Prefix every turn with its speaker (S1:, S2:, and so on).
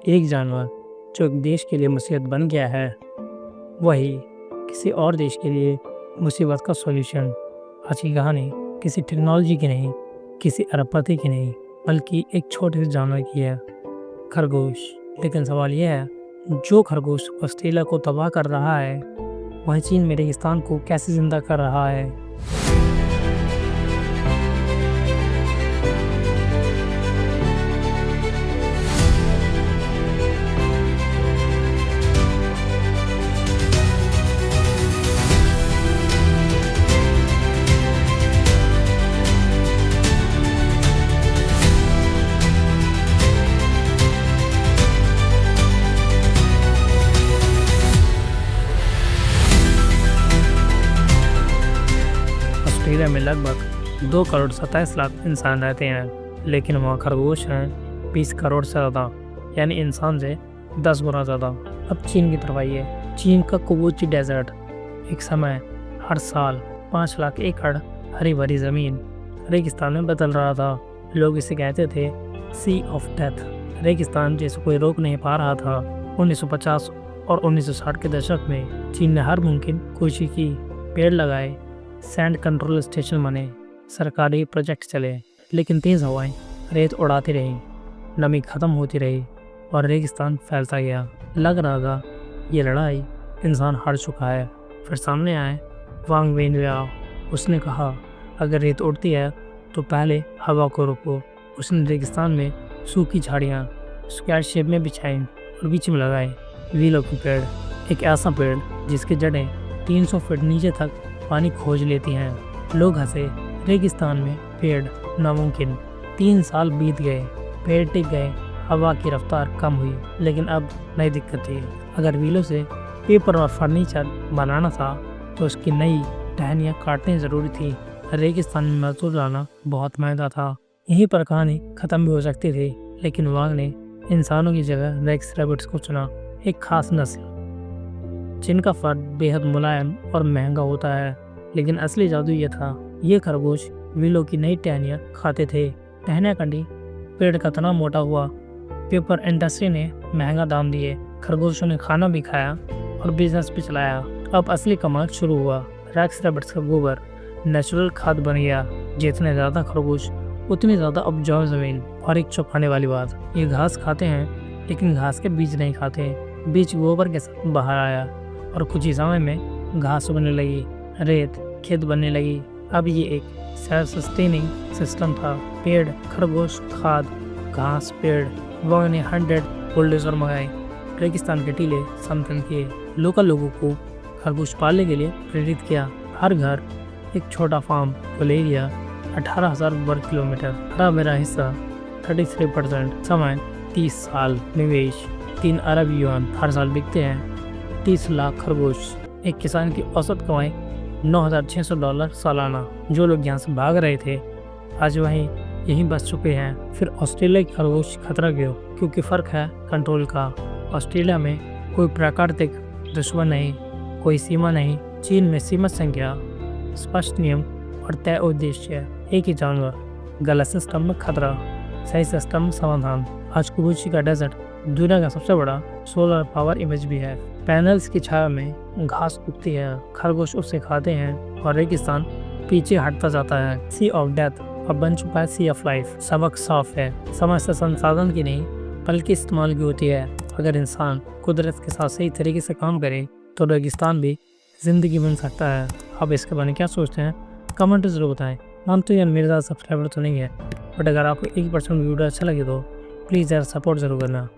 S1: एक जानवर जो एक देश के लिए मुसीबत बन गया है, वही किसी और देश के लिए मुसीबत का सॉल्यूशन। आज की कहानी किसी टेक्नोलॉजी की नहीं, किसी अरबपति की नहीं, बल्कि एक छोटे से जानवर की है, खरगोश। लेकिन सवाल यह है, जो खरगोश ऑस्ट्रेलिया को तबाह कर रहा है, वह चीन में रेगिस्तान को कैसे जिंदा कर रहा है। ऑस्ट्रेलिया में लगभग 2 करोड़ 27 लाख इंसान रहते हैं, लेकिन वहाँ खरगोश हैं 20 करोड़ से ज़्यादा, यानी इंसान से 10 गुना ज़्यादा। अब चीन की तरफ आइए। चीन का कुबूची डेजर्ट एक समय हर साल 5 लाख एकड़ हरी भरी ज़मीन रेगिस्तान में बदल रहा था। लोग इसे कहते थे सी ऑफ डेथ। रेगिस्तान जिसे कोई रोक नहीं पा रहा था। 1950 और 1960 के दशक में चीन ने हर मुमकिन कोशिश की, पेड़ लगाए, सैंड कंट्रोल स्टेशन बने, सरकारी प्रोजेक्ट चले, लेकिन तेज हवाएं रेत उड़ाती रही, नमी खत्म होती रही और रेगिस्तान फैलता गया। लग रहा था ये लड़ाई इंसान हार चुका है। फिर सामने आए वांग वेनयाओ। उसने कहा, अगर रेत उड़ती है तो पहले हवा को रोको। उसने रेगिस्तान में सूखी झाड़ियाँ स्क्वायर शेप में बिछाई और बीच में लगाए वीलो की पेड़, एक ऐसा पेड़ जिसकी जड़ें 300 फीट नीचे तक पानी खोज लेती हैं। लोग हंसे, रेगिस्तान में पेड़ नामुमकिन। 3 साल बीत गए, पेड़ टिक गए, हवा की रफ्तार कम हुई, लेकिन अब नई दिक्कत थी। अगर व्हीलों से पेपर और फर्नीचर बनाना था तो उसकी नई टहनियाँ काटनी ज़रूरी थी। रेगिस्तान में मजदूर लाना बहुत महंगा था। यहीं पर कहानी ख़त्म भी हो सकती थी, लेकिन वांग ने इंसानों की जगह रेक्स रैबिट्स को चुना, एक खास नस्ल जिनका फर बेहद मुलायम और महंगा होता है। लेकिन असली जादू ये था, ये खरगोश व्हीलों की नई टहनियाँ खाते थे। टहनियाँ कंडी, पेड़ का तना मोटा हुआ, पेपर इंडस्ट्री ने महंगा दाम दिए, खरगोशों ने खाना भी खाया और बिजनेस भी चलाया। अब असली कमाल शुरू हुआ। रेक्स रैबिट्स का गोबर नेचुरल खाद बन गया। जितने ज़्यादा खरगोश उतनी ज़्यादा उपजाऊ ज़मीन। और एक चौंकाने वाली बात, ये घास खाते हैं, लेकिन घास के बीज नहीं खाते। बीज गोबर के साथ बाहर आया और कुछ ही समय में घास बनने लगी, रेत खेत बनने लगी। अब ये एक सेल्फ सस्टेनिंग सिस्टम था। पेड़, खरगोश, खाद, घास, पेड़। वांग ने 100 बुलडोजर मंगाए, रेगिस्तान के टीले समतल किए, लोकल लोगों को खरगोश पालने के लिए प्रेरित किया। हर घर एक छोटा फार्म, कुल एरिया 18,000 वर्ग किलोमीटर, हरा भरा हिस्सा 33%, समय 30 साल, निवेश 3 अरब युआन, हर साल बिकते हैं 30 लाख खरगोश। एक किसान की औसत कमाई $9,600 सालाना। जो लोग यहाँ से भाग रहे थे आज यहीं बस चुके हैं। फिर ऑस्ट्रेलिया की खरगोश खतरा क्यों? क्योंकि फ़र्क है कंट्रोल का। ऑस्ट्रेलिया में कोई प्राकृतिक दुश्मन नहीं, कोई सीमा नहीं। चीन में सीमित संख्या, स्पष्ट नियम और तय उद्देश्य। एक ही जानवर, गलत सिस्टम में खतरा, सही सिस्टम में समाधान। आज कुबूची का डेजर्ट दुनिया का सबसे बड़ा सोलर पावर इमेज भी है। पैनल्स की छाया में घास उगती है, खरगोश उसे खाते हैं और रेगिस्तान पीछे हटता जाता है। सी ऑफ डेथ अब बन चुका है सी ऑफ लाइफ। सबक साफ है, समस्या संसाधन की नहीं बल्कि इस्तेमाल की होती है। अगर इंसान कुदरत के साथ सही तरीके से काम करे तो रेगिस्तान भी जिंदगी बन सकता है। आप इसके बारे में क्या सोचते हैं? कमेंट जरूर बताएं। हम तो यार मेरे ज़्यादा सब्सक्राइबर तो नहीं है, बट अगर आपको 1% वीडियो अच्छा लगे तो प्लीज़ यार सपोर्ट ज़रूर करना।